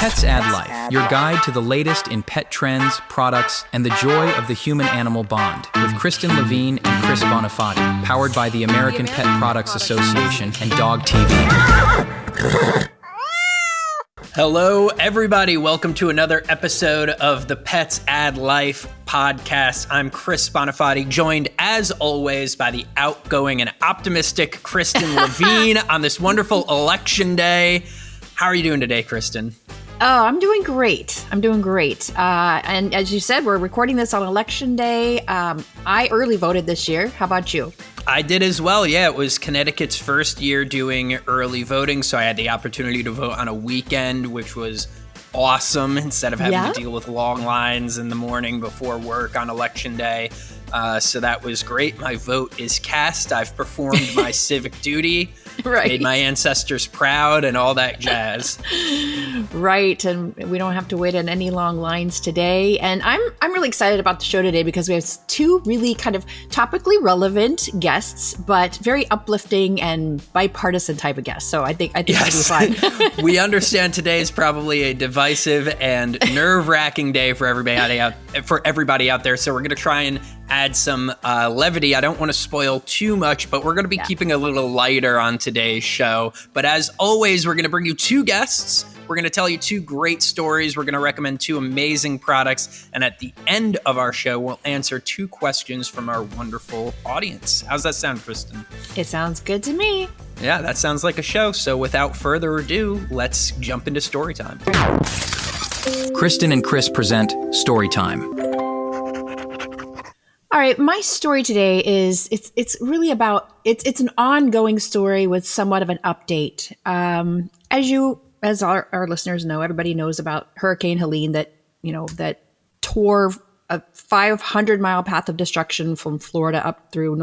Pets Add Life, your guide to the latest in pet trends, products, and the joy of the human-animal bond, with Kristen Levine and Chris Bonifati, powered by the American Pet Products Association and Dog TV. Hello, everybody. Welcome to another episode of the Pets Add Life podcast. I'm Chris Bonifati, joined as always by the outgoing and optimistic Kristen Levine on this wonderful election day. How are you doing today, Kristen? Oh, I'm doing great. And as you said, we're recording this on election day. I early voted this year. How about you? I did as well. Yeah, it was Connecticut's first year doing early voting, so I had the opportunity to vote on a weekend, which was awesome instead of having to deal with long lines in the morning before work on election day. So that was great. My vote is cast. I've performed my civic duty, made my ancestors proud, and all that jazz. Right, and we don't have to wait in any long lines today. And I'm really excited about the show today because we have two really kind of topically relevant guests, but very uplifting and bipartisan type of guests. So I think it'll be fun. We understand today is probably a divisive and nerve-wracking day for everybody out there. So we're going to try and add some levity. I don't want to spoil too much, but we're going to be keeping a little lighter on today's show. But as always, we're going to bring you two guests. We're going to tell you two great stories. We're going to recommend two amazing products. And at the end of our show, we'll answer two questions from our wonderful audience. How's that sound, Kristen? It sounds good to me. Yeah, that sounds like a show. So without further ado, let's jump into Storytime. Kristen and Chris present Storytime. All right, my story today is it's really about it's an ongoing story with somewhat of an update. As our listeners know, everybody knows about Hurricane Helene that tore a 500-mile path of destruction from Florida up through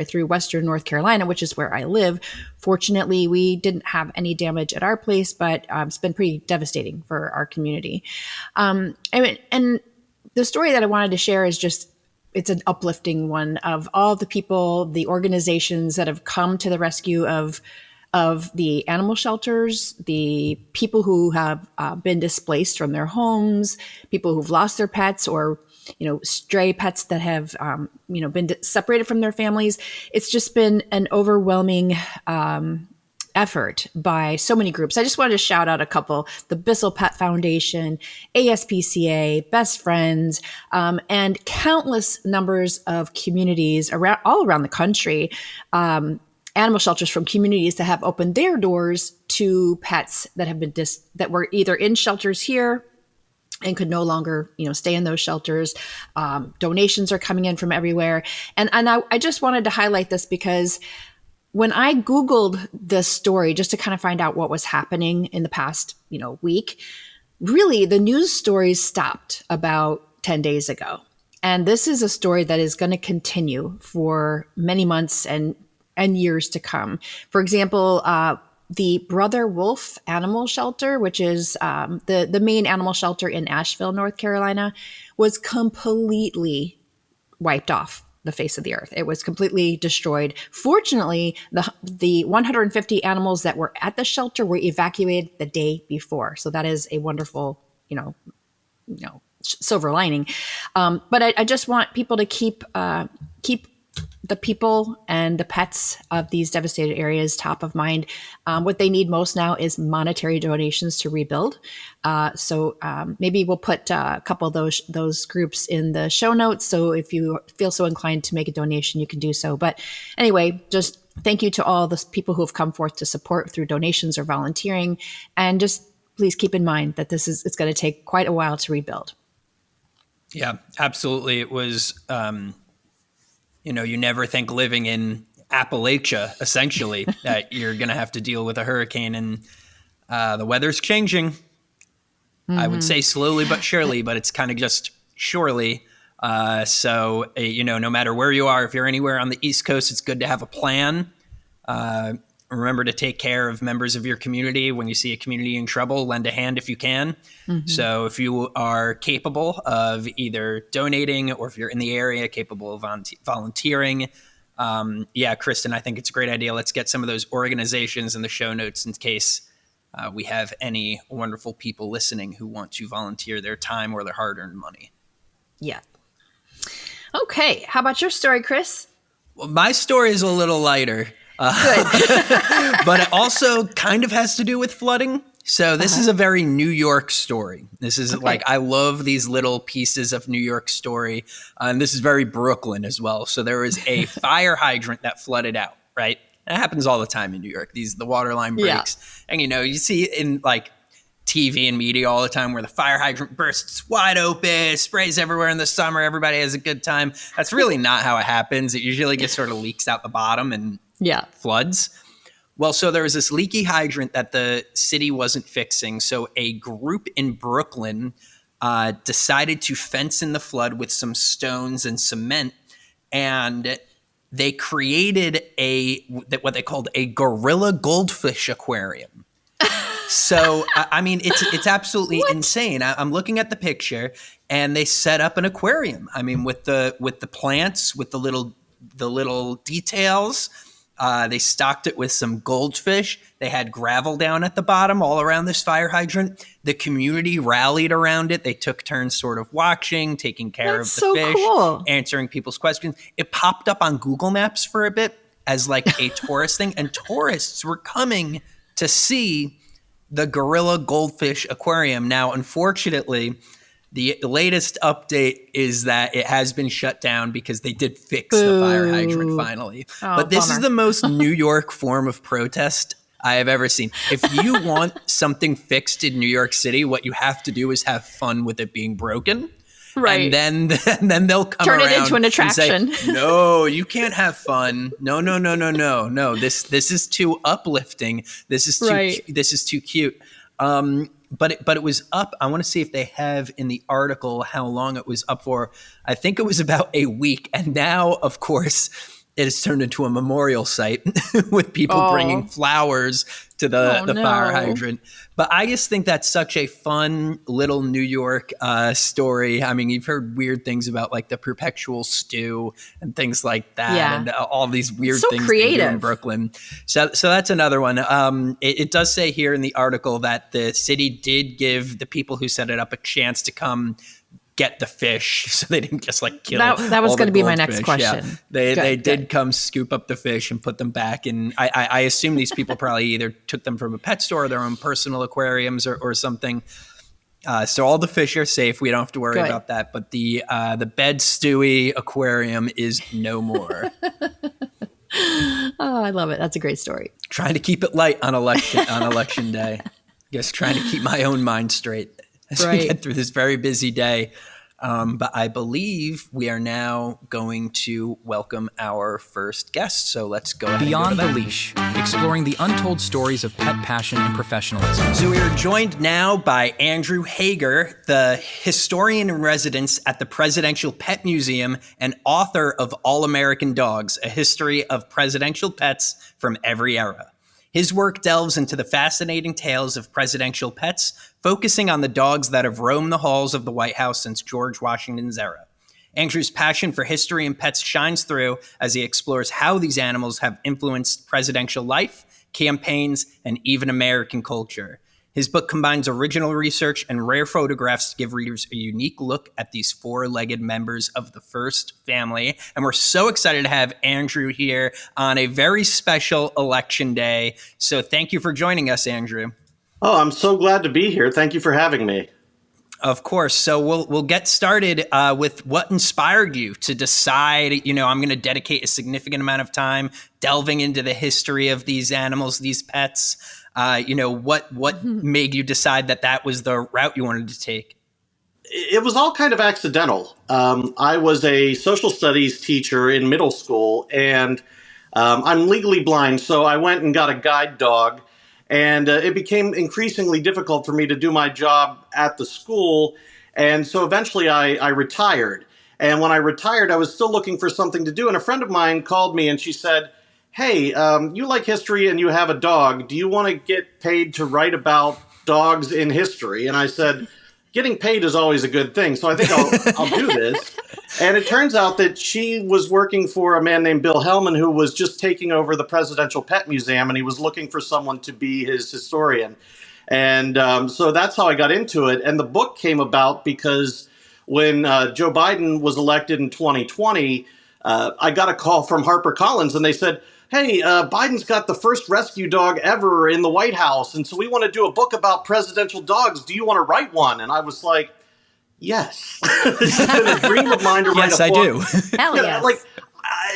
through western North Carolina, which is where I live. Fortunately, we didn't have any damage at our place, but it's been pretty devastating for our community. And the story that I wanted to share is it's an uplifting one of all the people, the organizations that have come to the rescue of the animal shelters, the people who have been displaced from their homes, people who've lost their pets, or stray pets that have been separated from their families. It's just been an overwhelming effort by so many groups. I just wanted to shout out a couple: the Bissell Pet Foundation, ASPCA, Best Friends, and countless numbers of communities all around the country. Animal shelters from communities that have opened their doors to pets that have been that were either in shelters here and could no longer, stay in those shelters. Donations are coming in from everywhere, and I just wanted to highlight this because when I Googled this story just to kind of find out what was happening in the past, week, really the news stories stopped about 10 days ago, and this is a story that is going to continue for many months and years to come. For example, the Brother Wolf Animal Shelter, which is the main animal shelter in Asheville, North Carolina, was completely wiped off the face of the earth. It was completely destroyed. Fortunately, the 150 animals that were at the shelter were evacuated the day before. So that is a wonderful, silver lining. But I just want people to keep the people and the pets of these devastated areas top of mind. What they need most now is monetary donations to rebuild. So maybe we'll put a couple of those groups in the show notes. So if you feel so inclined to make a donation, you can do so. But anyway, just thank you to all the people who have come forth to support through donations or volunteering. And just please keep in mind that it's going to take quite a while to rebuild. Yeah, absolutely. It was, you never think living in Appalachia, essentially, that you're going to have to deal with a hurricane, and the weather's changing. Mm-hmm. I would say slowly but surely, but it's kind of just surely. So, no matter where you are, if you're anywhere on the East Coast, it's good to have a plan. Remember to take care of members of your community. When you see a community in trouble, lend a hand if you can. Mm-hmm. So if you are capable of either donating or if you're in the area capable of volunteering, Kristen, I think it's a great idea. Let's get some of those organizations in the show notes in case we have any wonderful people listening who want to volunteer their time or their hard-earned money. Yeah. Okay. How about your story, Chris? Well, my story is a little lighter. Good. But it also kind of has to do with flooding. So this is a very New York story. This is I love these little pieces of New York story. And this is very Brooklyn as well. So there was a fire hydrant that flooded out, right? That happens all the time in New York. The water line breaks. And, you see in TV and media all the time where the fire hydrant bursts wide open, sprays everywhere in the summer. Everybody has a good time. That's really not how it happens. It usually just sort of leaks out the bottom and floods. Well, so there was this leaky hydrant that the city wasn't fixing. So a group in Brooklyn decided to fence in the flood with some stones and cement. And they created what they called a gorilla goldfish aquarium. So, I mean, it's absolutely insane. I'm looking at the picture, and they set up an aquarium. I mean, with the plants, with the little details. They stocked it with some goldfish. They had gravel down at the bottom all around this fire hydrant. The community rallied around it. They took turns sort of watching, taking care of the fish, answering people's questions. It popped up on Google Maps for a bit as a tourist thing, and tourists were coming to see the gorilla goldfish aquarium. Now, unfortunately, the latest update is that it has been shut down because they did fix the fire hydrant finally. But this is the most New York form of protest I have ever seen. If you want something fixed in New York City, what you have to do is have fun with it being broken. Right. And then they'll come around it into an attraction. And say, no, you can't have fun. No. This is too uplifting. This is too cute. But it was up. I want to see if they have in the article how long it was up for. I think it was about a week. And now, of course, it has turned into a memorial site with people bringing flowers to the fire hydrant. But I just think that's such a fun little New York story. I mean, you've heard weird things about the perpetual stew and things like that, and all these weird things they do in Brooklyn. So that's another one. It does say here in the article that the city did give the people who set it up a chance to come get the fish, so they didn't just kill that was going to be my next question. Yeah. They did come scoop up the fish and put them back, and I assume these people probably either took them from a pet store or their own personal aquariums or something. So all the fish are safe. We don't have to worry about that. But the Bed Stewie aquarium is no more. Oh, I love it. That's a great story. Trying to keep it light on election day. Just trying to keep my own mind straight as we get through this very busy day. But I believe we are now going to welcome our first guest. So let's go ahead. Beyond the Leash, exploring the untold stories of pet passion and professionalism. So we are joined now by Andrew Hager, the historian in residence at the Presidential Pet Museum and author of All American Dogs, a history of presidential pets from every era. His work delves into the fascinating tales of presidential pets, focusing on the dogs that have roamed the halls of the White House since George Washington's era. Andrew's passion for history and pets shines through as he explores how these animals have influenced presidential life, campaigns, and even American culture. His book combines original research and rare photographs to give readers a unique look at these four-legged members of the first family. And we're so excited to have Andrew here on a very special election day. So thank you for joining us, Andrew. Oh, I'm so glad to be here. Thank you for having me. Of course. So we'll get started with what inspired you to decide, I'm going to dedicate a significant amount of time delving into the history of these animals, these pets. What made you decide that was the route you wanted to take? It was all kind of accidental. I was a social studies teacher in middle school, and I'm legally blind, so I went and got a guide dog, and it became increasingly difficult for me to do my job at the school, and so eventually I retired. And when I retired, I was still looking for something to do, and a friend of mine called me, and she said, hey, you like history and you have a dog. Do you want to get paid to write about dogs in history? And I said, getting paid is always a good thing, so I think I'll do this. And it turns out that she was working for a man named Bill Hellman, who was just taking over the Presidential Pet Museum, and he was looking for someone to be his historian. And so that's how I got into it. And the book came about because when Joe Biden was elected in 2020, I got a call from HarperCollins, and they said, hey, Biden's got the first rescue dog ever in the White House, and so we want to do a book about presidential dogs. Do you want to write one? And I was like, yes. This has been a dream of mine to write a book. Yes, I do. Hell yes.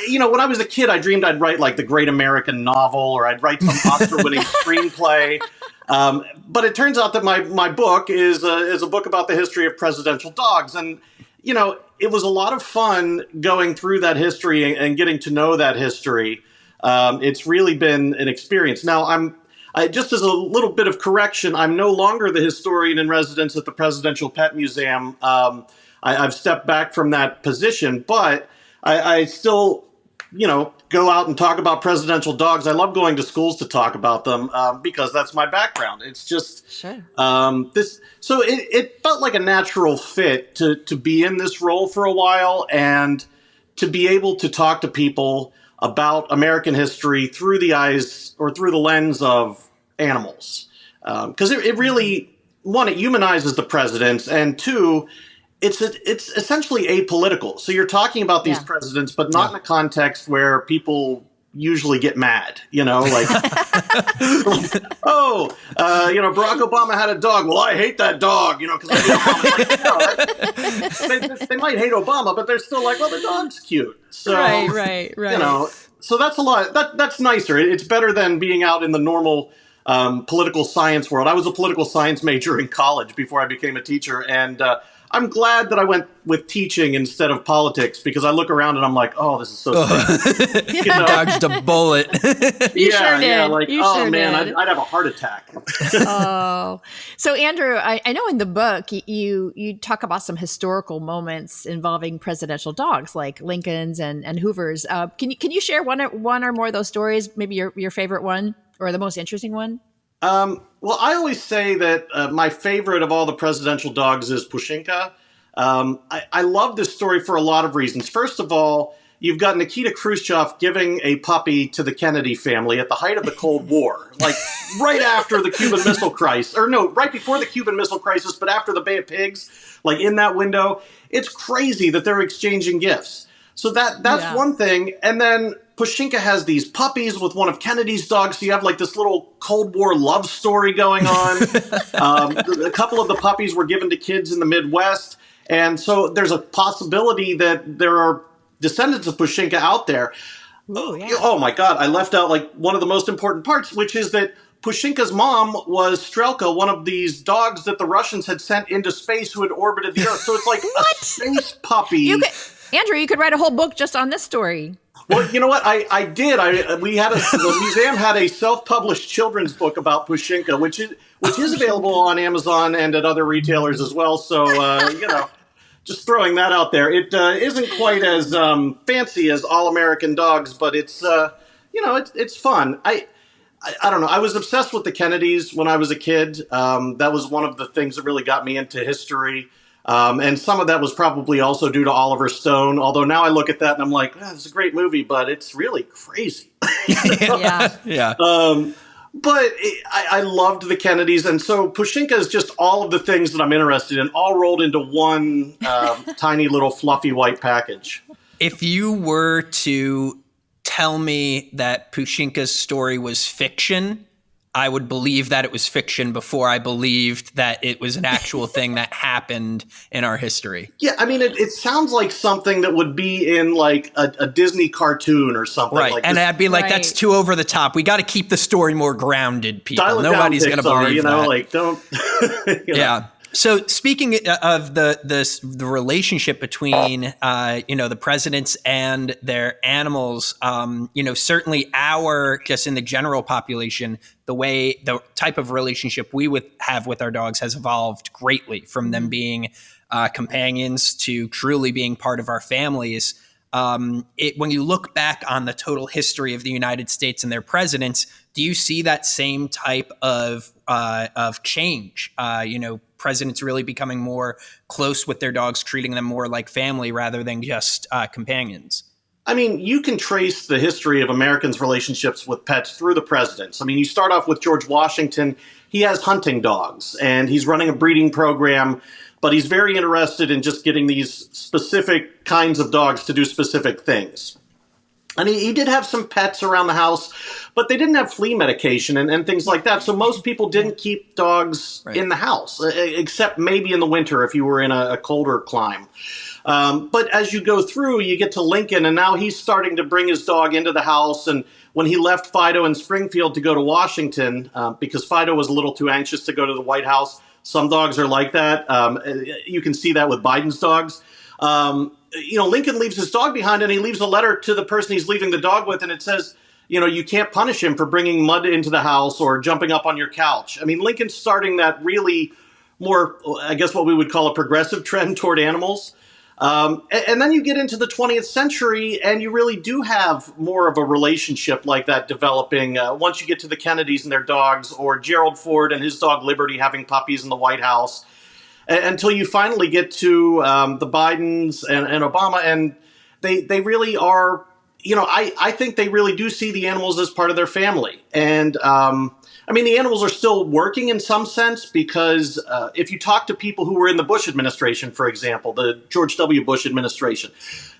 When I was a kid, I dreamed I'd write like the Great American Novel, or I'd write some Oscar-winning screenplay. But it turns out that my book is a book about the history of presidential dogs. And, it was a lot of fun going through that history and getting to know that history. It's really been an experience. Now, just as a little bit of correction, I'm no longer the historian in residence at the Presidential Pet Museum. I've stepped back from that position, but I still, go out and talk about presidential dogs. I love going to schools to talk about them because that's my background. It's just Sure. So it felt like a natural fit to be in this role for a while and to be able to talk to people about American history through the eyes or through the lens of animals. Because it really, one, it humanizes the presidents, and two, it's essentially apolitical. So you're talking about these presidents, but not in a context where people usually get mad, like, Barack Obama had a dog. Well, I hate that dog, because they might hate Obama, but they're still like, well, the dog's cute. So, Right. So that's a lot. That's nicer. It's better than being out in the normal political science world. I was a political science major in college before I became a teacher, and I'm glad that I went with teaching instead of politics, because I look around and I'm like, oh, this is so strange. Dodged a bullet. You sure did. Yeah, like, You oh sure man, did. I'd have a heart attack. Oh, so Andrew, I know in the book you talk about some historical moments involving presidential dogs, like Lincoln's and Hoover's. Can you share one or more of those stories? Maybe your favorite one or the most interesting one? Well, I always say that my favorite of all the presidential dogs is Pushinka. I love this story for a lot of reasons. First of all, you've got Nikita Khrushchev giving a puppy to the Kennedy family at the height of the Cold War, like right after the Cuban Missile Crisis, or no, right before the Cuban Missile Crisis, but after the Bay of Pigs, like in that window. It's crazy that they're exchanging gifts. So that's one thing. And then Pushinka has these puppies with one of Kennedy's dogs. So you have like this little Cold War love story going on. A couple of the puppies were given to kids in the Midwest. And so there's a possibility that there are descendants of Pushinka out there. Ooh, yeah. Oh my God, I left out like one of the most important parts, which is that Pushinka's mom was Strelka, one of these dogs that the Russians had sent into space who had orbited the Earth. So it's like a space puppy. Andrew, you could write a whole book just on this story. Well, you know what? I did. The museum had a self-published children's book about Pushinka, which is available on Amazon and at other retailers as well. So, just throwing that out there. It isn't quite as fancy as All American Dogs, but it's it's fun. I don't know. I was obsessed with the Kennedys when I was a kid. That was one of the things that really got me into history. And some of that was probably also due to Oliver Stone. Although now I look at that and I'm like, it's a great movie, but it's really crazy. Yeah. But I loved the Kennedys. And so Pushinka is just all of the things that I'm interested in, all rolled into one tiny little fluffy white package. If you were to tell me that Pushinka's story was fiction, I would believe that it was fiction before I believed that it was an actual thing that happened in our history. Yeah, I mean, it sounds like something that would be in like a Disney cartoon or something. Right, like and this. I'd be like, that's too over the top. We got to keep the story more grounded, people. Dial it Nobody's down, going to Pixar, believe that. Like, don't. Yeah. So speaking of the relationship between the presidents and their animals, certainly just in the general population, the type of relationship we would have with our dogs has evolved greatly from them being companions to truly being part of our families. When you look back on the total history of the United States and their presidents, Do you see that same type of change? Presidents really becoming more close with their dogs, treating them more like family rather than just companions. I mean, you can trace the history of Americans' relationships with pets through the presidents. I mean, you start off with George Washington. He has hunting dogs, and he's running a breeding program, but he's very interested in just getting these specific kinds of dogs to do specific things. And he did have some pets around the house, but they didn't have flea medication and things like that. So most people didn't keep dogs in the house, except maybe in the winter if you were in a colder climate. But as you go through, you get to Lincoln, and now he's starting to bring his dog into the house. And when he left Fido in Springfield to go to Washington, because Fido was a little too anxious to go to the White House, some dogs are like that. You can see that with Biden's dogs. Lincoln leaves his dog behind, and he leaves a letter to the person he's leaving the dog with, and it says, you can't punish him for bringing mud into the house or jumping up on your couch. I mean, Lincoln's starting that really more, I guess what we would call a progressive trend toward animals. And then you get into the 20th century, and you really do have more of a relationship like that developing once you get to the Kennedys and their dogs, or Gerald Ford and his dog Liberty having puppies in the White House, until you finally get to the Bidens and Obama, and they really are, I think they really do see the animals as part of their family. And the animals are still working in some sense, because if you talk to people who were in the Bush administration, for example, the George W. Bush administration,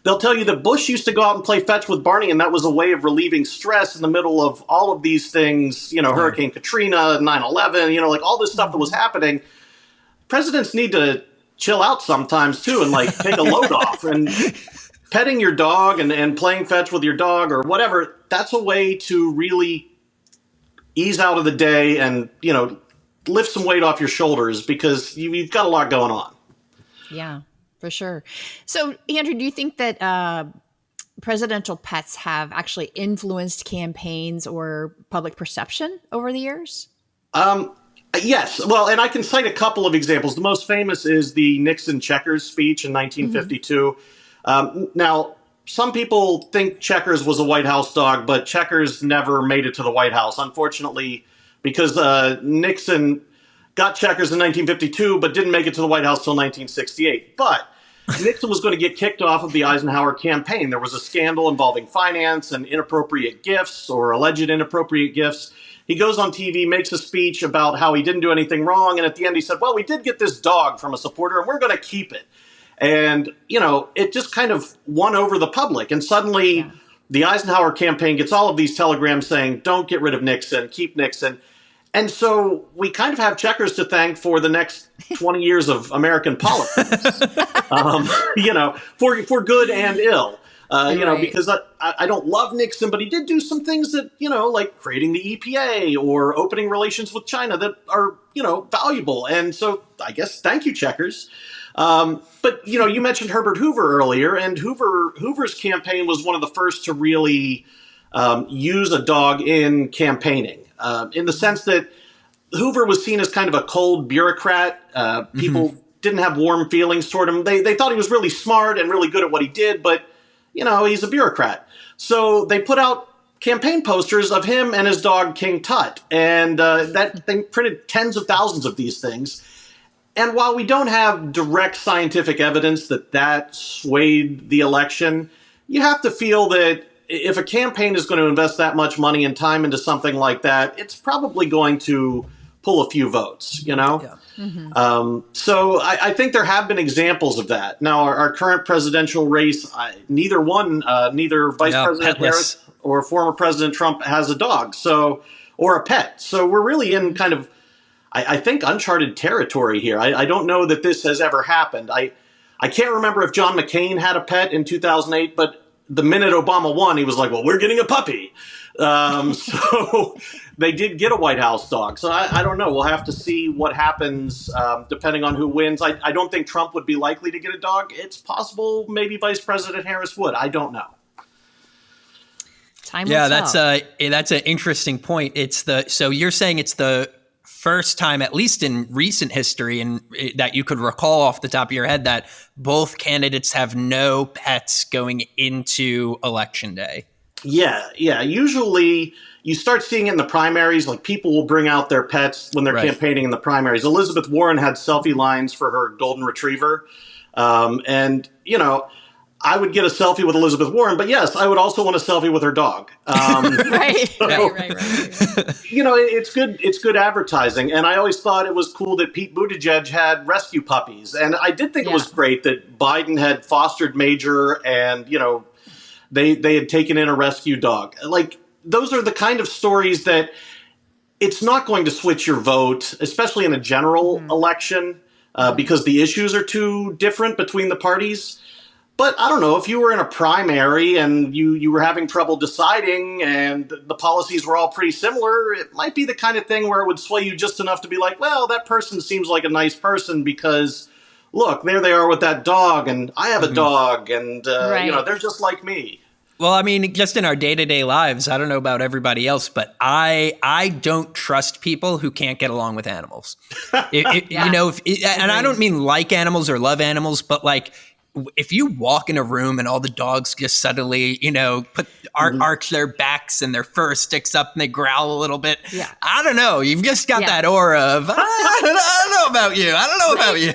they'll tell you that Bush used to go out and play fetch with Barney, and that was a way of relieving stress in the middle of all of these things, Hurricane Katrina, 9/11, like all this stuff that was happening. Presidents need to chill out sometimes, too, and take a load off. And petting your dog and playing fetch with your dog or whatever, that's a way to really ease out of the day and, lift some weight off your shoulders, because you've got a lot going on. Yeah, for sure. So, Andrew, do you think that presidential pets have actually influenced campaigns or public perception over the years? Yes. Well, and I can cite a couple of examples. The most famous is the Nixon Checkers speech in 1952. Now, some people think Checkers was a White House dog, but Checkers never made it to the White House, unfortunately, because Nixon got Checkers in 1952, but didn't make it to the White House till 1968. But Nixon was going to get kicked off of the Eisenhower campaign. There was a scandal involving finance and inappropriate gifts, or alleged inappropriate gifts. He goes on TV, makes a speech about how he didn't do anything wrong, and at the end he said, well, we did get this dog from a supporter, and we're going to keep it. And, it just kind of won over the public. And suddenly the Eisenhower campaign gets all of these telegrams saying, don't get rid of Nixon, keep Nixon. And so we kind of have Checkers to thank for the next 20 years of American politics, for good and ill. Because I don't love Nixon, but he did do some things that, like creating the EPA or opening relations with China that are, valuable. And so I guess thank you, Checkers. But, you mentioned Herbert Hoover earlier, and Hoover's campaign was one of the first to really use a dog in campaigning, in the sense that Hoover was seen as kind of a cold bureaucrat. People didn't have warm feelings toward him. They thought he was really smart and really good at what he did, but he's a bureaucrat. So they put out campaign posters of him and his dog, King Tut. And that they printed tens of thousands of these things. And while we don't have direct scientific evidence that swayed the election, you have to feel that if a campaign is going to invest that much money and time into something like that, it's probably going to pull a few votes, Yeah. So I think there have been examples of that. Now, our current presidential race, neither Vice President Harris or former President Trump has a dog, or a pet. So we're really in kind of, I think, uncharted territory here. I don't know that this has ever happened. I can't remember if John McCain had a pet in 2008, but the minute Obama won, he was like, well, we're getting a puppy. So they did get a White House dog. So I don't know. We'll have to see what happens depending on who wins. I don't think Trump would be likely to get a dog. It's possible maybe Vice President Harris would. I don't know. Time will tell. That's an interesting point. So you're saying it's the first time, at least in recent history, and that you could recall off the top of your head, that both candidates have no pets going into Election Day. Yeah. Usually, you start seeing it in the primaries. Like people will bring out their pets when they're campaigning in the primaries. Elizabeth Warren had selfie lines for her golden retriever. And, I would get a selfie with Elizabeth Warren, but yes, I would also want a selfie with her dog. Right. It's good advertising. And I always thought it was cool that Pete Buttigieg had rescue puppies. And I did think it was great that Biden had fostered Major and, they had taken in a rescue dog. Like, those are the kind of stories that it's not going to switch your vote, especially in a general election, because the issues are too different between the parties. But I don't know, if you were in a primary and you were having trouble deciding and the policies were all pretty similar, it might be the kind of thing where it would sway you just enough to be like, well, that person seems like a nice person because, look, there they are with that dog, and I have a dog, and, they're just like me. Well, I mean, just in our day-to-day lives, I don't know about everybody else, but I don't trust people who can't get along with animals. And I don't mean like animals or love animals, but like, if you walk in a room and all the dogs just suddenly, arch their backs and their fur sticks up and they growl a little bit. Yeah. I don't know. You've just got that aura of, I don't know about you. I don't know about you.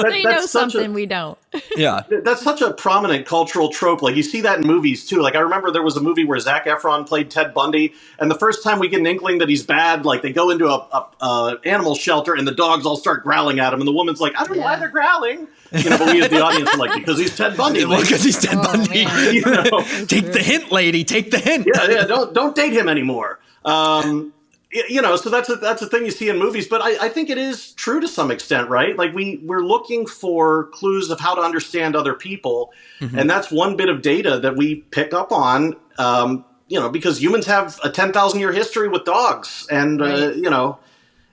They know something we don't. Yeah. That's such a prominent cultural trope. Like, you see that in movies too. Like, I remember there was a movie where Zac Efron played Ted Bundy, and the first time we get an inkling that he's bad, like, they go into a animal shelter and the dogs all start growling at him, and the woman's like, I don't know why they're growling. But we as the audience are like, because he's Ted Bundy. Well, because he's Ted Bundy. Take the hint, lady. Take the hint. Yeah. Don't date him anymore. So that's a thing you see in movies. But I think it is true to some extent, right? Like we're looking for clues of how to understand other people, and that's one bit of data that we pick up on. Because humans have a 10,000-year history with dogs, and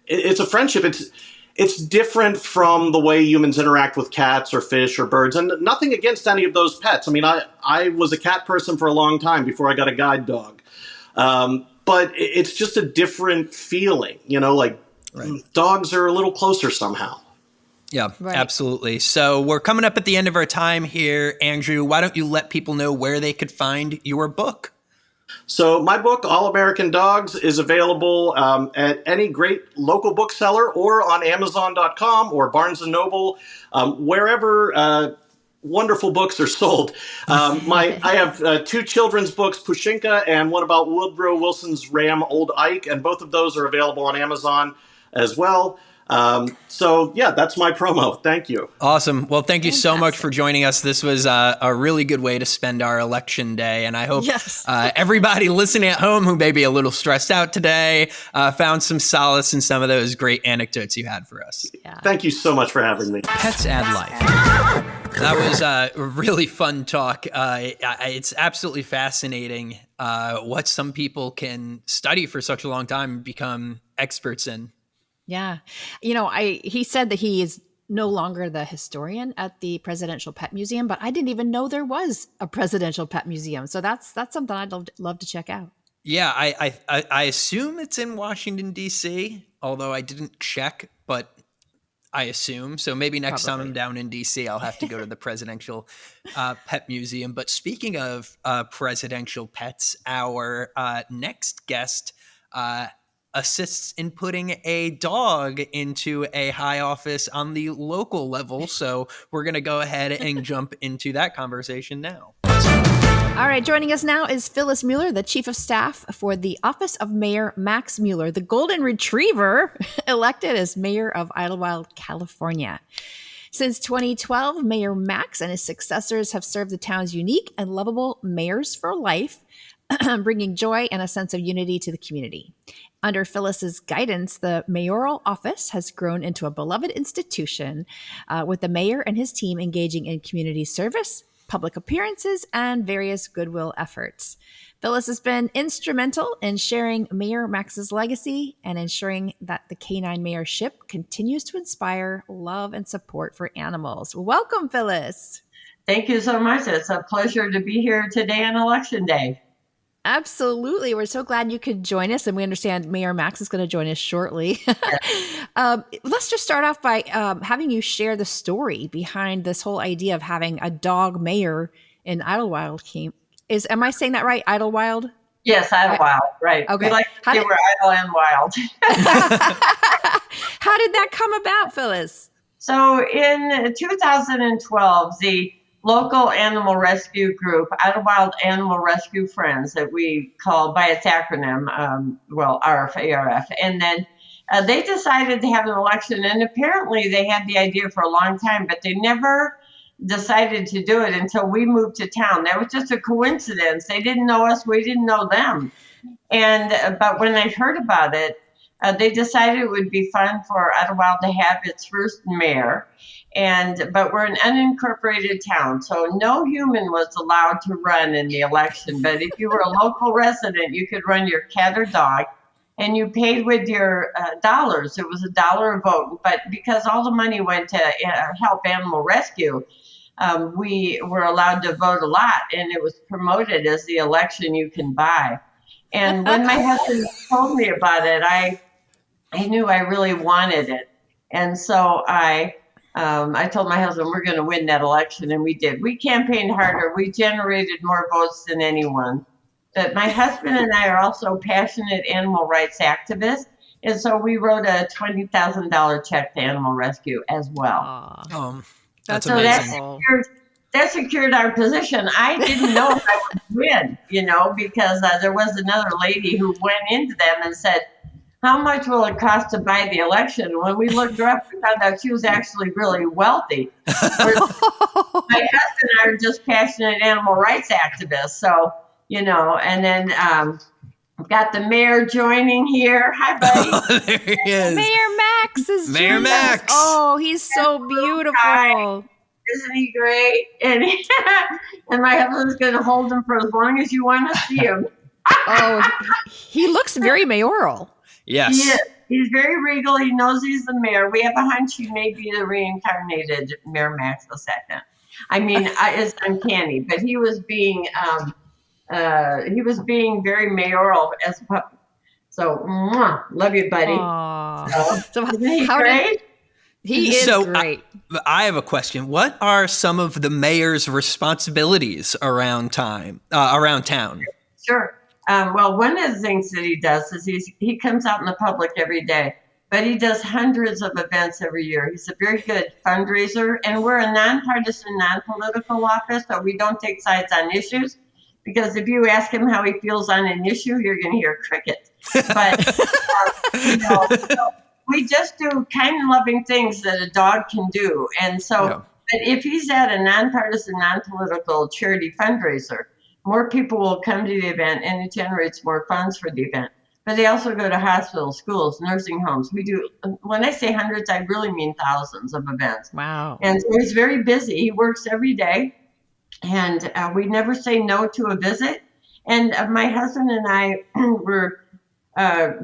it's a friendship. It's different from the way humans interact with cats or fish or birds, and nothing against any of those pets. I mean, I was a cat person for a long time before I got a guide dog. But it's just a different feeling, dogs are a little closer somehow. Yeah, absolutely. So we're coming up at the end of our time here. Andrew, why don't you let people know where they could find your book? So my book, All American Dogs, is available at any great local bookseller or on Amazon.com or Barnes & Noble, wherever wonderful books are sold. I have two children's books, Pushinka and one about Woodrow Wilson's ram, Old Ike, and both of those are available on Amazon as well. That's my promo. Thank you. Awesome. Well, thank you so much for joining us. This was a really good way to spend our election day. And I hope everybody listening at home who may be a little stressed out today found some solace in some of those great anecdotes you had for us. Yeah. Thank you so much for having me. Pets add life. That was a really fun talk. It's absolutely fascinating what some people can study for such a long time and become experts in. Yeah. He said that he is no longer the historian at the Presidential Pet Museum, but I didn't even know there was a Presidential Pet Museum. So that's something I'd love to check out. Yeah, I assume it's in Washington, D.C., although I didn't check, but I assume. So maybe next time I'm down in D.C., I'll have to go to the Presidential Pet Museum. But speaking of presidential pets, our next guest assists in putting a dog into a high office on the local level. So we're going to go ahead and jump into that conversation now. All right, joining us now is Phyllis Mueller, the Chief of Staff for the Office of Mayor Max Mueller, the Golden Retriever, elected as Mayor of Idyllwild, California. Since 2012, Mayor Max and his successors have served the town's unique and lovable mayors for life, bringing joy and a sense of unity to the community. Under Phyllis's guidance, the mayoral office has grown into a beloved institution, with the mayor and his team engaging in community service, public appearances, and various goodwill efforts. Phyllis has been instrumental in sharing Mayor Max's legacy and ensuring that the Canine mayorship continues to inspire love and support for animals. Welcome, Phyllis. Thank you so much. It's a pleasure to be here today on Election Day. Absolutely. We're so glad you could join us, and we understand Mayor Max is going to join us shortly. Let's just start off by having you share the story behind this whole idea of having a dog mayor in Idyllwild. Am I saying that right? Idyllwild? Yes, Idyllwild, right. Okay. We like to say we're idle and wild. How did that come about, Phyllis? So in 2012, the local animal rescue group, Idyllwild Animal Rescue Friends, that we call by its acronym, ARF, and then they decided to have an election, and apparently they had the idea for a long time, but they never decided to do it until we moved to town. That was just a coincidence. They didn't know us, we didn't know them. But when I heard about it, they decided it would be fun for Idyllwild to have its first mayor. But we're an unincorporated town, so no human was allowed to run in the election. But if you were a local resident, you could run your cat or dog, and you paid with your dollars. It was $1 a vote. But because all the money went to help animal rescue, we were allowed to vote a lot, and it was promoted as the election you can buy. And when my husband told me about it, I knew I really wanted it. And so I told my husband, we're going to win that election, and we did. We campaigned harder. We generated more votes than anyone. But my husband and I are also passionate animal rights activists, and so we wrote a $20,000 check to Animal Rescue as well. That's so amazing. That secured our position. I didn't know if I would win, because there was another lady who went into them and said, how much will it cost to buy the election? And when we looked her up, we found out she was actually really wealthy. My husband and I are just passionate animal rights activists. So, and then got the mayor joining here. Hi, buddy. There he is. Mayor Max is Mayor joining us. Max. Oh, he's so beautiful. Isn't he great? And my husband's going to hold him for as long as you want to see him. Oh, he looks very mayoral. Yes. He is. He's very regal. He knows he's the mayor. We have a hunch he may be the reincarnated Mayor Max II. I mean, it's uncanny, but he was being very mayoral as a puppy. So, love you, buddy. So isn't he how great? He is great. I have a question. What are some of the mayor's responsibilities around town? Sure. Well, one of the things that he does is he comes out in the public every day, but he does hundreds of events every year. He's a very good fundraiser, and we're a nonpartisan, non-political office, so we don't take sides on issues, because if you ask him how he feels on an issue, you're going to hear crickets. But, so we just do kind and loving things that a dog can do. And so, But if he's at a nonpartisan, non-political charity fundraiser, more people will come to the event, and it generates more funds for the event. But they also go to hospitals, schools, nursing homes. We do, when I say hundreds, I really mean thousands of events. Wow. And so he's very busy. He works every day, and we never say no to a visit. And my husband and I were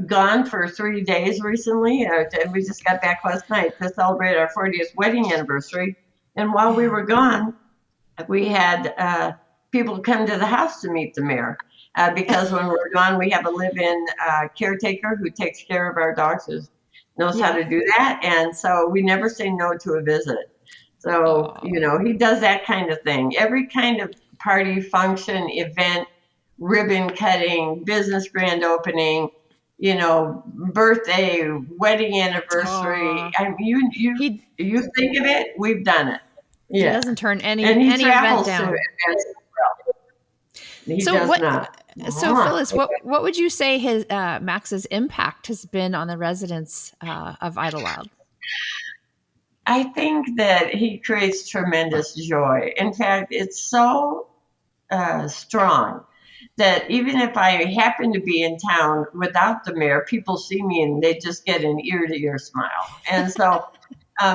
gone for 3 days recently, and we just got back last night to celebrate our 40th wedding anniversary. And while we were gone, we had people come to the house to meet the mayor, because when we're gone, we have a live-in caretaker who takes care of our dogs, who knows how to do that. And so we never say no to a visit. So, he does that kind of thing. Every kind of party, function, event, ribbon cutting, business grand opening, birthday, wedding anniversary. You think of it, we've done it. He doesn't turn any travels event down. to events as well. He does not. So Phyllis, what would you say his Max's impact has been on the residents of Idyllwild? I think that he creates tremendous joy. In fact, it's so strong that even if I happen to be in town without the mayor, people see me and they just get an ear-to-ear smile. And so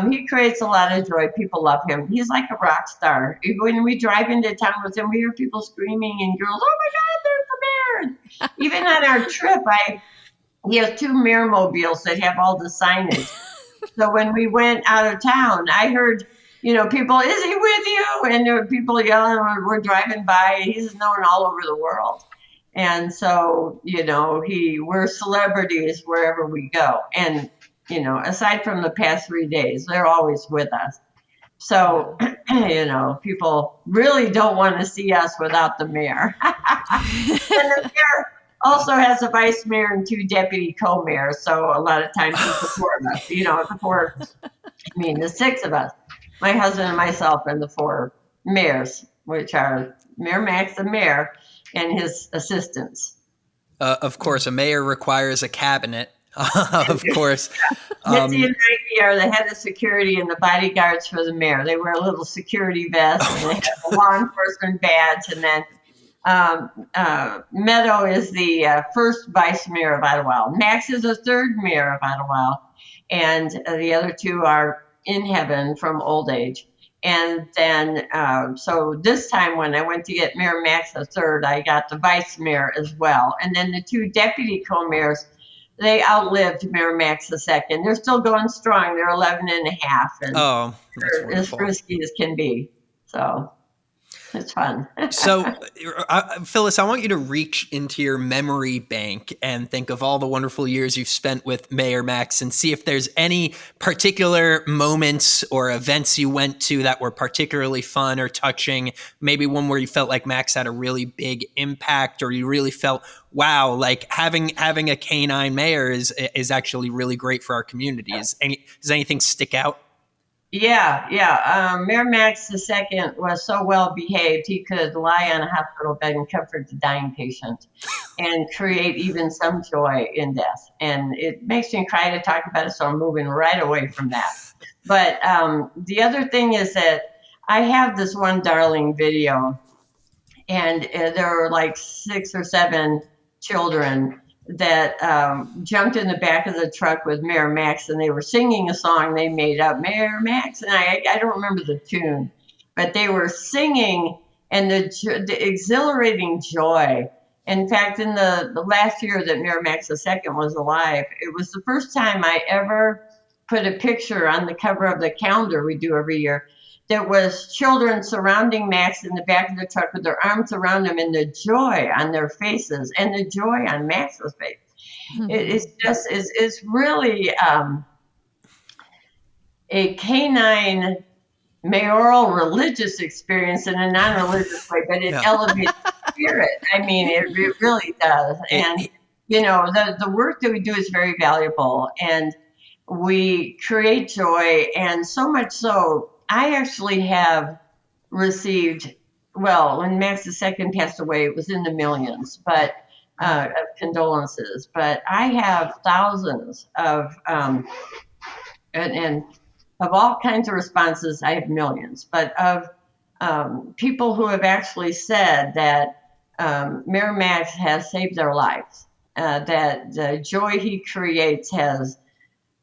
he creates a lot of joy. People love him. He's like a rock star. When we drive into town with him, we hear people screaming and girls, "Oh my God, there's the mayor!" Even on our trip, he has 2 mayor mobiles that have all the signage. So when we went out of town, I heard, people, "Is he with you?" And there were people yelling. We're driving by. He's known all over the world. And so, we're celebrities wherever we go. And, aside from the past 3 days, they're always with us. So, people really don't want to see us without the mayor. And also has a vice mayor and 2 deputy co-mayors. So a lot of times it's the 4 of us, the 6 of us, my husband and myself and the 4 mayors, which are Mayor Max, the mayor, and his assistants. Of course, a mayor requires a cabinet. Of course. Mitzi and Mikey are the head of security and the bodyguards for the mayor. They wear a little security vest and they have a law enforcement badge. And then Meadow is the first vice mayor of Idyllwild. Max is the 3rd mayor of Idyllwild. And the other 2 are in heaven from old age. And then, so this time when I went to get Mayor Max III, I got the vice mayor as well. And then the 2 deputy co-mayors, they outlived Mayor Max II. They're still going strong. They're 11 and a half. And they're as frisky as can be. So it's fun. So, Phyllis, I want you to reach into your memory bank and think of all the wonderful years you've spent with Mayor Max and see if there's any particular moments or events you went to that were particularly fun or touching. Maybe one where you felt like Max had a really big impact, or you really felt, wow, like having a canine mayor is actually really great for our communities. Does anything stick out? Yeah. Mayor Max II was so well behaved, he could lie on a hospital bed and comfort the dying patient and create even some joy in death. And it makes me cry to talk about it, so I'm moving right away from that. But the other thing is that I have this one darling video, and there were like 6 or 7 children that jumped in the back of the truck with Mayor Max, and they were singing a song they made up, Mayor Max, and I don't remember the tune, but they were singing, and the exhilarating joy. In fact, in the last year that Mayor Max II was alive, it was the first time I ever put a picture on the cover of the calendar we do every year that was children surrounding Max in the back of the truck with their arms around him, and the joy on their faces and the joy on Max's face. Mm-hmm. It's really a canine mayoral religious experience in a non-religious way, but it elevates the spirit. I mean, it really does. And, the work that we do is very valuable, and we create joy, and so much so, I actually have received, when Max II passed away, it was in the millions, but of condolences. But I have thousands of, and of all kinds of responses. I have millions, but of people who have actually said that Mayor Max has saved their lives, that the joy he creates has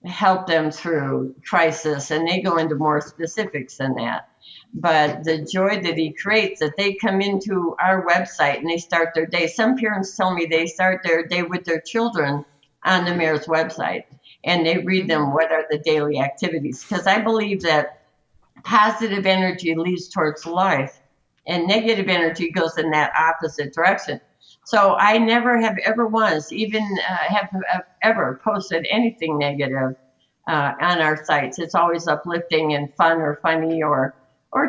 help them through crisis, and they go into more specifics than that. But the joy that he creates, that they come into our website and they start their day. Some parents tell me they start their day with their children on the mayor's website, and they read them what are the daily activities. Because I believe that positive energy leads towards life, and negative energy goes in that opposite direction. So I never have ever once even have ever posted anything negative on our sites. It's always uplifting and fun or funny or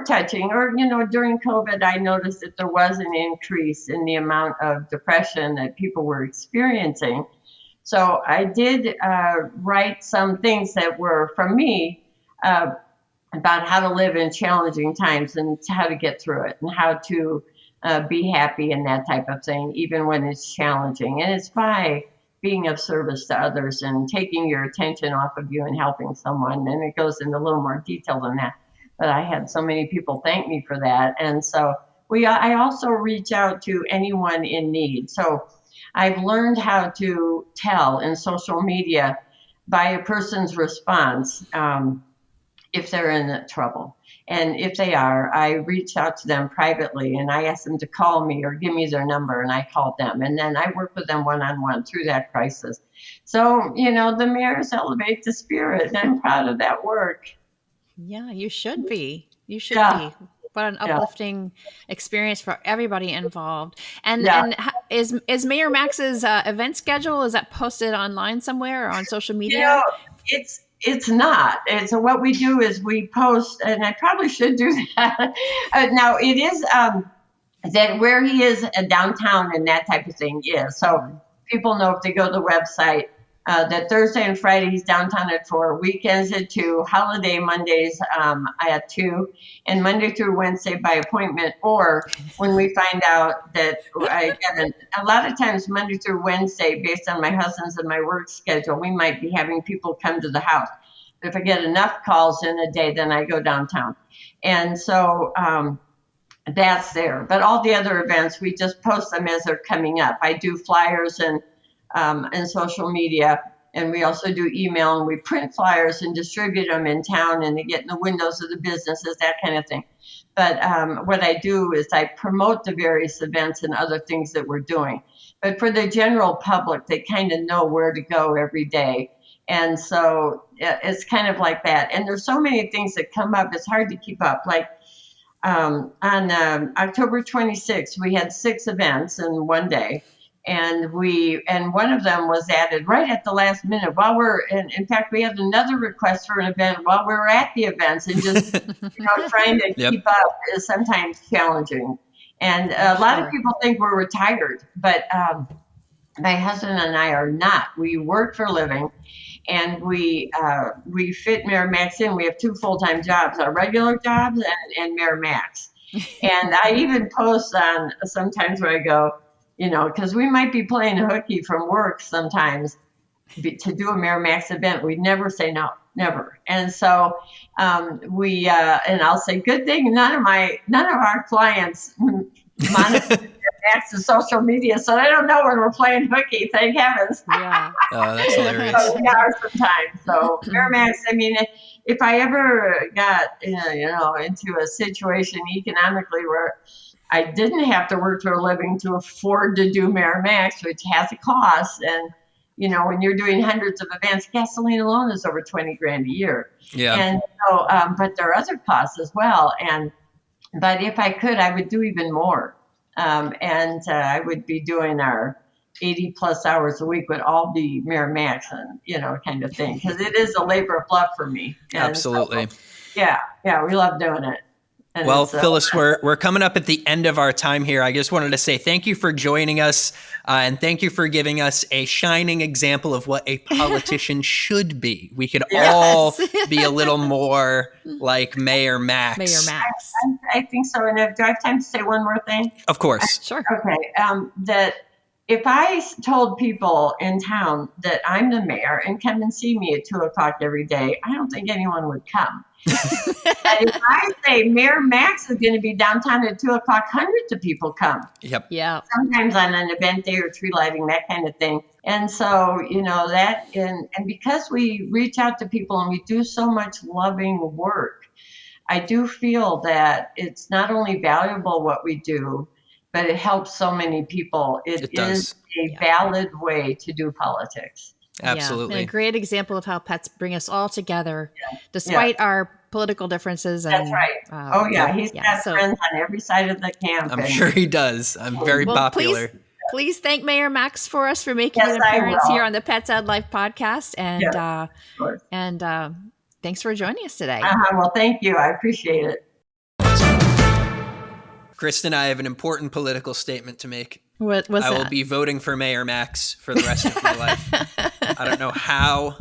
touching. Or, during COVID, I noticed that there was an increase in the amount of depression that people were experiencing. So I did write some things that were from me about how to live in challenging times and how to get through it and how to be happy and that type of thing, even when it's challenging. And it's by being of service to others and taking your attention off of you and helping someone. And it goes into a little more detail than that. But I had so many people thank me for that. And so I also reach out to anyone in need. So I've learned how to tell in social media by a person's response if they're in trouble. And if they are, I reach out to them privately and I ask them to call me or give me their number, and I call them. And then I work with them one-on-one through that crisis. So, the mayors elevate the spirit, and I'm proud of that work. Yeah, you should be. You should be. What an uplifting experience for everybody involved. And is Mayor Max's event schedule, is that posted online somewhere or on social media? It's not. And so what we do is we post, and I probably should do that. Now it is that where he is downtown and that type of thing is. So people know if they go to the website that Thursday and Friday he's downtown at 4, weekends at 2, holiday Mondays at 2, and Monday through Wednesday by appointment, or when we find out that a lot of times Monday through Wednesday, based on my husband's and my work schedule, we might be having people come to the house. If I get enough calls in a day, then I go downtown. And so that's there. But all the other events, we just post them as they're coming up. I do flyers and social media, and we also do email, and we print flyers and distribute them in town, and they get in the windows of the businesses, that kind of thing. But what I do is I promote the various events and other things that we're doing. But for the general public, they kind of know where to go every day. And so it's kind of like that. And there's so many things that come up, it's hard to keep up. Like on October 26th, we had 6 events in one day. And one of them was added right at the last minute in fact, we had another request for an event while we were at the events, and just trying to keep up is sometimes challenging. And a lot of people think we're retired, but my husband and I are not. We work for a living, and we fit Miramax in. We have 2 full-time jobs, our regular jobs and Miramax. And I even post on sometimes where I go, because we might be playing hooky from work sometimes to do a Miramax event. We'd never say no, never. And so and I'll say, good thing none of our clients monitor Miramax and social media, so they don't know when we're playing hooky. Thank heavens. Yeah. Oh, that's hilarious. So we are sometimes. So Miramax, I mean, if I ever got into a situation economically where I didn't have to work for a living to afford to do Miramax, which has a cost. And, when you're doing hundreds of events, gasoline alone is over $20,000 a year. Yeah. And so, but there are other costs as well. But if I could, I would do even more. I would be doing our 80 plus hours a week would all be Miramax and, kind of thing. Because it is a labor of love for me. And Absolutely. So, yeah, we love doing it. Well, Phyllis, we're coming up at the end of our time here. I just wanted to say thank you for joining us, and thank you for giving us a shining example of what a politician should be. We could all be a little more like Mayor Max. Mayor Max. I think so. And do I have time to say one more thing? Of course. Sure. Okay. That if I told people in town that I'm the mayor and come and see me at 2:00 every day, I don't think anyone would come. But if I say Mayor Max is going to be downtown at 2:00, hundreds of people come. Yep. Yeah. Sometimes on an event day or tree lighting, that kind of thing. And so, that, and because we reach out to people and we do so much loving work, I do feel that it's not only valuable what we do, but it helps so many people. It is a valid way to do politics. Absolutely. Yeah. And a great example of how pets bring us all together, despite our political differences. And, that's right. He's got friends on every side of the camp. I'm sure he does. I'm very popular. Please thank Mayor Max for us for making an appearance here on the Pets Ed Life podcast. And thanks for joining us today. Well, thank you. I appreciate it. Kristen, I have an important political statement to make. What was that? I will be voting for Mayor Max for the rest of my life. I don't know how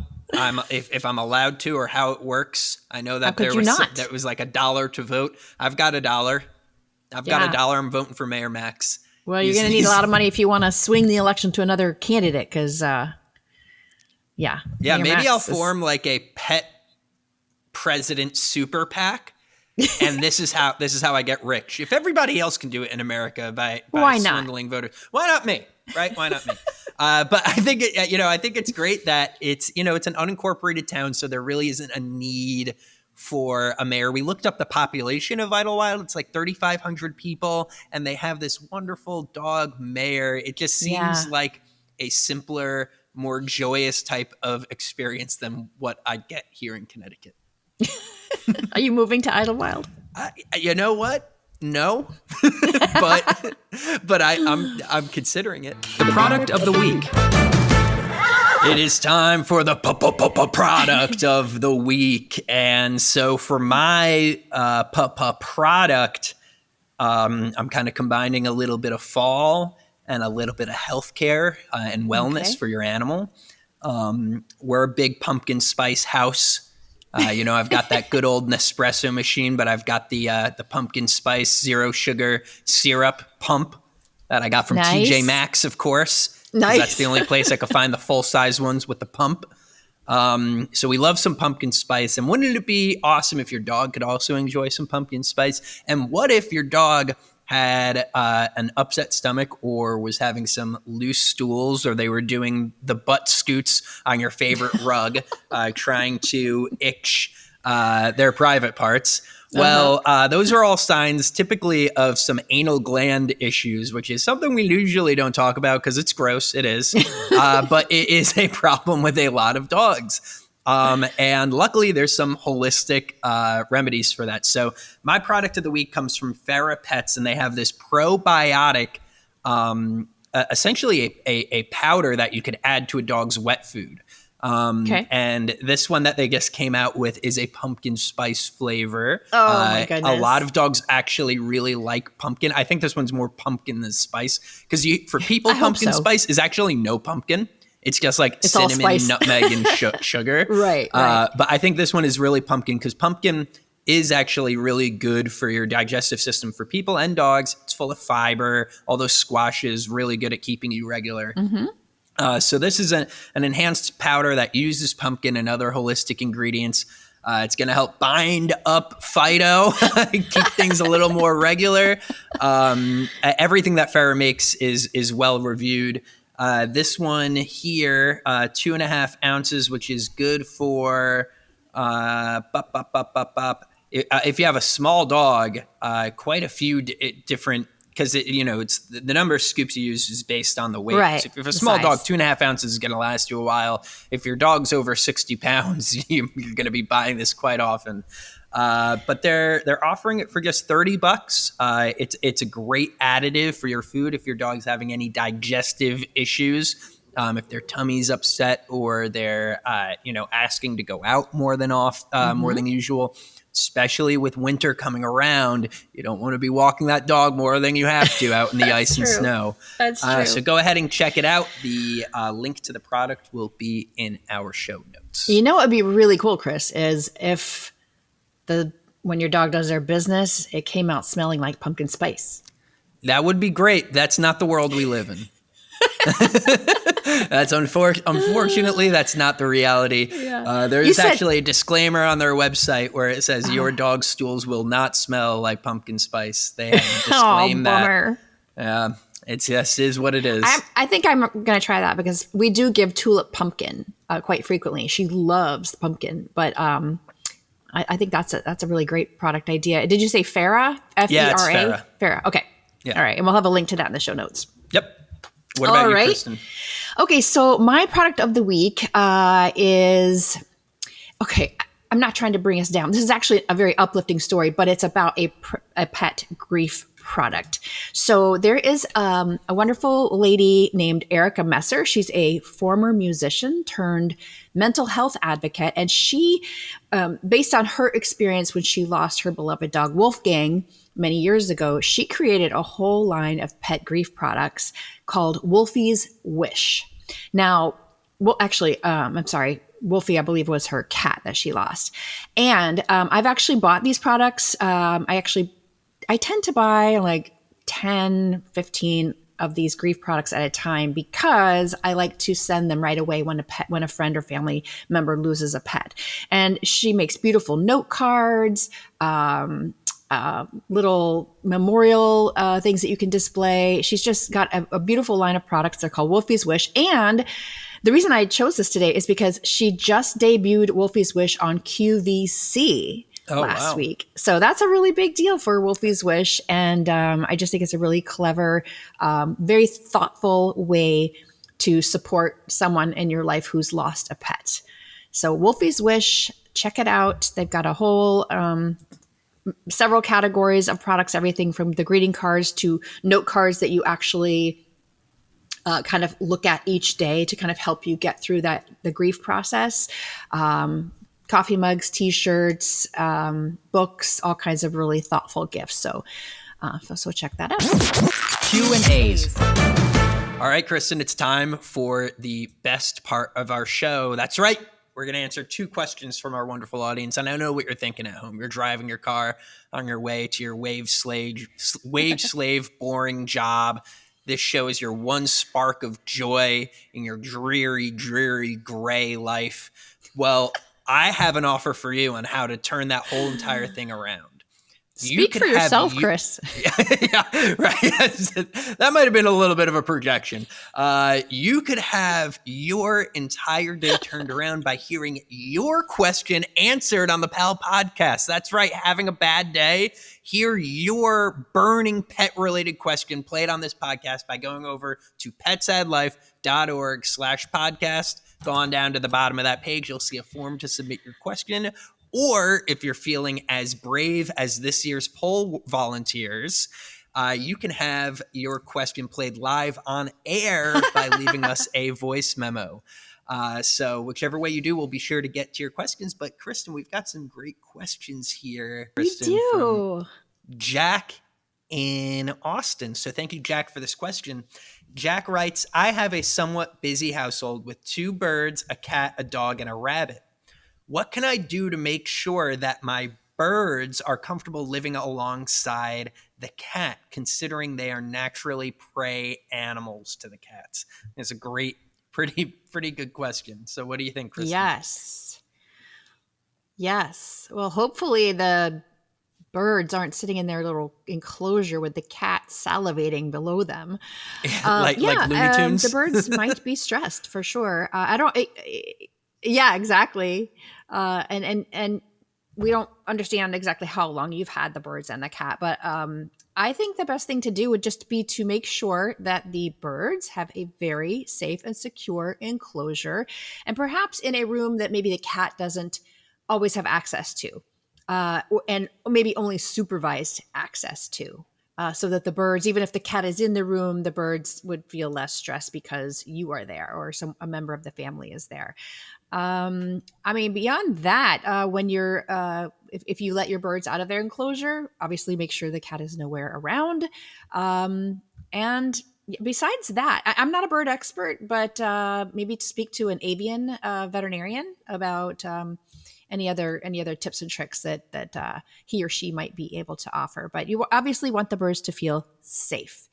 if I'm allowed to or how it works. I know that there was like $1 to vote. I've got $1. I've got $1. I'm voting for Mayor Max. Well, you're going to need a lot of money if you want to swing the election to another candidate, because maybe I'll form like a pet president super PAC. And this is how I get rich. If everybody else can do it in America by swindling voters, why not me? Right? Why not me? But I think it's great that it's an unincorporated town, so there really isn't a need for a mayor. We looked up the population of Idyllwild. It's like 3,500 people, and they have this wonderful dog mayor. It just seems like a simpler, more joyous type of experience than what I get here in Connecticut. Are you moving to Idyllwild? You know what? No, but I'm considering it. The product of the week. It is time for the product of the week, and so for my product, I'm kind of combining a little bit of fall and a little bit of healthcare and wellness for your animal. We're a big pumpkin spice house. I've got that good old Nespresso machine, but I've got the pumpkin spice zero sugar syrup pump that I got from TJ Maxx, of course. Nice. That's the only place I could find the full-size ones with the pump. So we love some pumpkin spice. And wouldn't it be awesome if your dog could also enjoy some pumpkin spice? And what if your dog had an upset stomach or was having some loose stools, or they were doing the butt scoots on your favorite rug, trying to itch their private parts? Well, those are all signs typically of some anal gland issues, which is something we usually don't talk about because it's gross. It is. But it is a problem with a lot of dogs. And luckily, there's some holistic remedies for that. So my product of the week comes from Farah Pets, and they have this probiotic, essentially a powder that you could add to a dog's wet food. And this one that they just came out with is a pumpkin spice flavor. Oh my goodness. A lot of dogs actually really like pumpkin. I think this one's more pumpkin than spice, because for people, pumpkin spice is actually no pumpkin. It's just like it's cinnamon, nutmeg, and sugar. Right. But I think this one is really pumpkin, because pumpkin is actually really good for your digestive system for people and dogs. It's full of fiber. All those squashes, really good at keeping you regular. So this is an enhanced powder that uses pumpkin and other holistic ingredients. It's going to help bind up Fido, keep things a little more regular. Everything that Farah makes is well reviewed. This one here, 2.5 ounces, which is good for if you have a small dog, quite a few different. Because it's the number of scoops you use is based on the weight. Right. So if you have a small dog, 2.5 ounces is going to last you a while. If your dog's over 60 pounds, you're going to be buying this quite often. But they're offering it for just $30. It's a great additive for your food if your dog's having any digestive issues. If their tummy's upset, or they're asking to go out more than usual. Especially with winter coming around, you don't want to be walking that dog more than you have to out in the ice and snow. That's true. So go ahead and check it out. The link to the product will be in our show notes. You know what would be really cool, Chris, is if when your dog does their business, it came out smelling like pumpkin spice. That would be great. That's not the world we live in. That's unfortunately, that's not the reality. Yeah. There's actually a disclaimer on their website where it says your dog's stools will not smell like pumpkin spice. They have disclaimed bummer. that. It just is what it is. I think I'm going to try that, because we do give Tulip pumpkin quite frequently. She loves pumpkin, but I think that's a really great product idea. Did you say Farah? F-E-R-A? Yeah, it's Farah. Farah. Okay. Yeah. All right. And we'll have a link to that in the show notes. Yep. What about you, Kristen? Okay, so my product of the week is, I'm not trying to bring us down. This is actually a very uplifting story, but it's about a pet grief product. So there is a wonderful lady named Erica Messer. She's a former musician turned mental health advocate. And she, based on her experience when she lost her beloved dog, Wolfgang, many years ago, she created a whole line of pet grief products called Wolfie's Wish. Now, I'm sorry, Wolfie, I believe, was her cat that she lost. And I've actually bought these products. I tend to buy like 10, 15 of these grief products at a time, because I like to send them right away when a friend or family member loses a pet. And she makes beautiful note cards, little memorial things that you can display. She's just got a beautiful line of products. They're called Wolfie's Wish. And the reason I chose this today is because she just debuted Wolfie's Wish on QVC last week. So that's a really big deal for Wolfie's Wish. And I just think it's a really clever, very thoughtful way to support someone in your life who's lost a pet. So Wolfie's Wish, check it out. They've got a whole several categories of products, everything from the greeting cards to note cards that you actually kind of look at each day to kind of help you get through the grief process. Coffee mugs, t-shirts, books, all kinds of really thoughtful gifts. So check that out. Q&As. All right, Kristen, it's time for the best part of our show. That's right. We're going to answer 2 questions from our wonderful audience. And I know what you're thinking at home. You're driving your car on your way to your wage slave boring job. This show is your one spark of joy in your dreary, gray life. Well, I have an offer for you on how to turn that whole entire thing around. Speak for yourself, Chris. Yeah, right. That might have been a little bit of a projection. You could have your entire day turned around by hearing your question answered on the PAL podcast. That's right. Having a bad day, hear your burning pet-related question played on this podcast by going over to petsadlife.org/podcast. Go on down to the bottom of that page. You'll see a form to submit your question. Or if you're feeling as brave as this year's poll volunteers, you can have your question played live on air by leaving us a voice memo. So whichever way you do, we'll be sure to get to your questions. But Kristen, we've got some great questions here. Kristen, we do. From Jack in Austin. So thank you, Jack, for this question. Jack writes, I have a somewhat busy household with 2 birds, a cat, a dog, and a rabbit. What can I do to make sure that my birds are comfortable living alongside the cat, considering they are naturally prey animals to the cats? It's a great, pretty good question. So what do you think, Kristen? Yes. Well, hopefully the birds aren't sitting in their little enclosure with the cat salivating below them. like Looney Tunes? The birds might be stressed for sure. Yeah, exactly. And we don't understand exactly how long you've had the birds and the cat, but I think the best thing to do would just be to make sure that the birds have a very safe and secure enclosure, and perhaps in a room that maybe the cat doesn't always have access to, and maybe only supervised access to. So that the birds, even if the cat is in the room, the birds would feel less stressed because you are there or a member of the family is there. Beyond that, when you're, if you let your birds out of their enclosure, obviously make sure the cat is nowhere around. And besides that, I'm not a bird expert, but maybe to speak to an avian veterinarian about any other tips and tricks that he or she might be able to offer. But you obviously want the birds to feel safe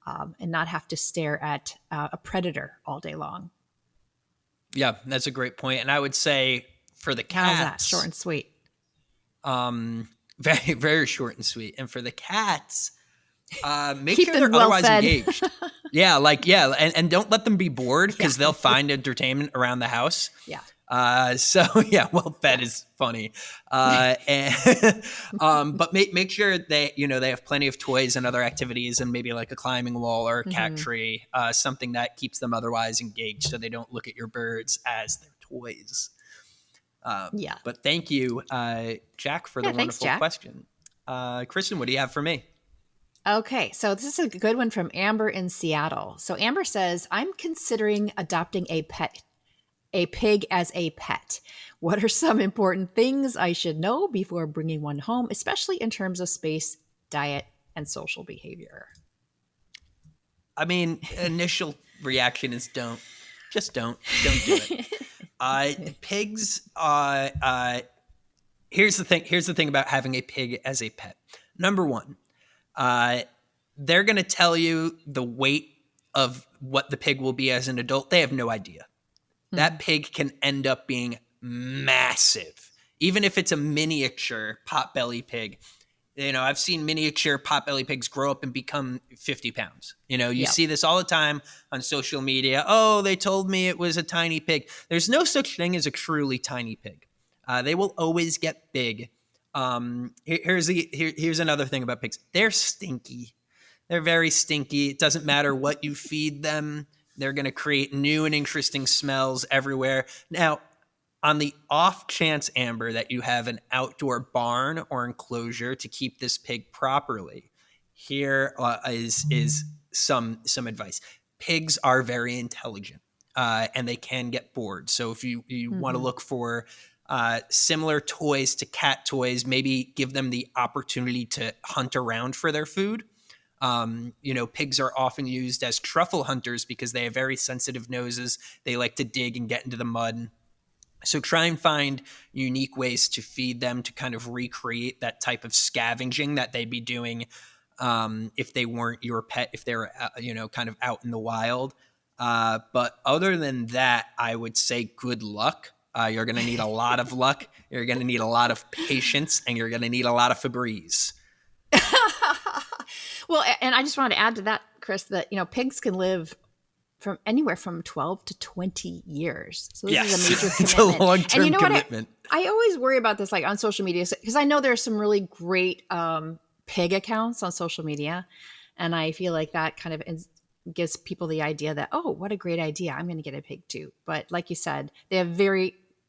and not have to stare at a predator all day long. Yeah, that's a great point. And I would say for the cats, how's that? Short and sweet. Very, very short and sweet. And for the cats, make Keep sure them they're well otherwise fed. engaged. And don't let them be bored because they'll find entertainment around the house. Yeah. Well fed is funny. But make sure they have plenty of toys and other activities, and maybe like a climbing wall or a cat tree, something that keeps them otherwise engaged so they don't look at your birds as their toys. But thank you, Jack, for the wonderful question. Kristen, what do you have for me? Okay, so this is a good one from Amber in Seattle. So Amber says, I'm considering adopting a pig as a pet. What are some important things I should know before bringing one home, especially in terms of space, diet, and social behavior? I mean, initial reaction is don't do it. Pigs, here's the thing about having a pig as a pet. Number one, they're going to tell you the weight of what the pig will be as an adult. They have no idea. That pig can end up being massive, even if it's a miniature potbelly pig. I've seen miniature potbelly pigs grow up and become 50 pounds. You see this all the time on social media. Oh, they told me it was a tiny pig. There's no such thing as a truly tiny pig. They will always get big. Here's another thing about pigs. They're stinky. They're very stinky. It doesn't matter what you feed them. They're going to create new and interesting smells everywhere. Now, on the off chance, Amber, that you have an outdoor barn or enclosure to keep this pig properly, here is some advice. Pigs are very intelligent, and they can get bored. So if you want to look for similar toys to cat toys, maybe give them the opportunity to hunt around for their food. Pigs are often used as truffle hunters because they have very sensitive noses. They like to dig and get into the mud. So try and find unique ways to feed them to kind of recreate that type of scavenging that they'd be doing if they weren't your pet, if they're, kind of out in the wild. But other than that, I would say good luck. You're going to need a lot of luck. You're going to need a lot of patience, and you're going to need a lot of Febreze. Well, and I just wanted to add to that, Chris, that, pigs can live from anywhere from 12 to 20 years. So this is a major commitment. It's a long-term and you know commitment. I always worry about this, like on social media, because I know there's some really great pig accounts on social media. And I feel like that kind of gives people the idea that, oh, what a great idea. I'm going to get a pig too. But like you said, they're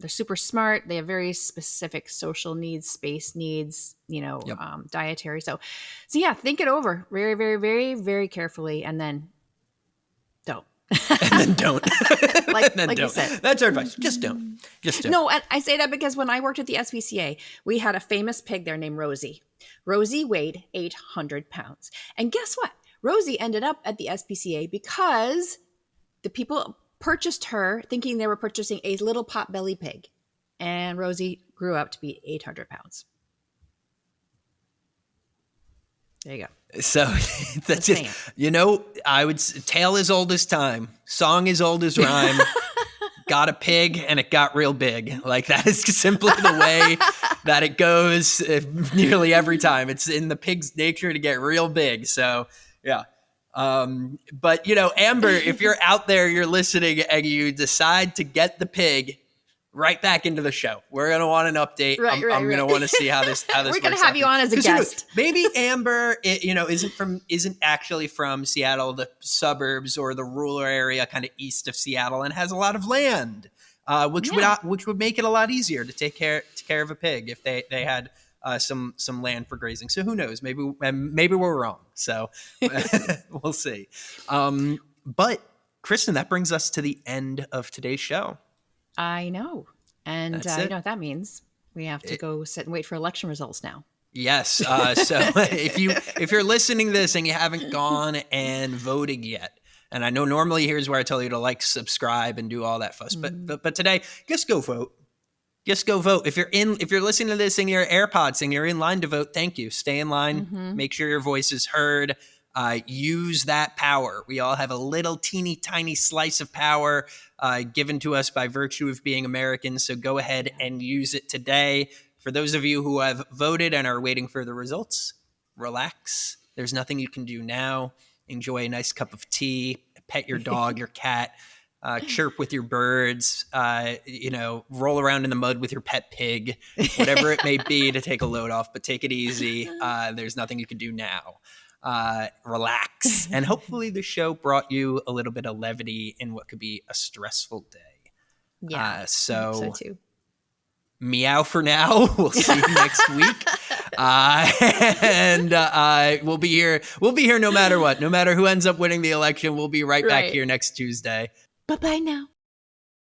super smart. They have very specific social needs, space needs, dietary. So yeah, think it over very, very, very, very carefully, and then don't. And then don't. like don't. You said. That's our advice. Just don't. No, and I say that because when I worked at the SPCA, we had a famous pig there named Rosie. Rosie weighed 800 pounds. And guess what? Rosie ended up at the SPCA because the people purchased her thinking they were purchasing a little pot-belly pig. And Rosie grew up to be 800 pounds. There you go. So that's it. I would tale as old as time. Song as old as rhyme. Got a pig and it got real big. Like that is simply the way that it goes nearly every time. It's in the pig's nature to get real big. So yeah. But Amber, if you're out there, you're listening and you decide to get the pig, right back into the show. We're going to want an update. I'm going to want to see how this We're going to have you on as a guest. Maybe Amber, isn't actually from Seattle, the suburbs or the rural area kind of east of Seattle, and has a lot of land, which would make it a lot easier to take care of a pig if they had some land for grazing. So who knows? Maybe we're wrong. So we'll see. But Kristen, that brings us to the end of today's show. I know. And you know what that means? We have to go sit and wait for election results now. Yes. So if you're listening to this and you haven't gone and voted yet, and I know normally here's where I tell you to like, subscribe, and do all that fuss, but today, just go vote. Just go vote. If you're listening to this in your AirPods and you're in line to vote, thank you. Stay in line. Mm-hmm. Make sure your voice is heard. Use that power. We all have a little teeny tiny slice of power given to us by virtue of being Americans. So go ahead and use it today. For those of you who have voted and are waiting for the results, relax. There's nothing you can do now. Enjoy a nice cup of tea, pet your dog, your cat, chirp with your birds, roll around in the mud with your pet pig, whatever it may be to take a load off, but take it easy. There's nothing you can do now. Relax. And hopefully the show brought you a little bit of levity in what could be a stressful day. Yeah, so too. Meow for now. We'll see you next week. And we'll be here no matter what. No matter who ends up winning the election, we'll be right back here next Tuesday. Bye-bye now.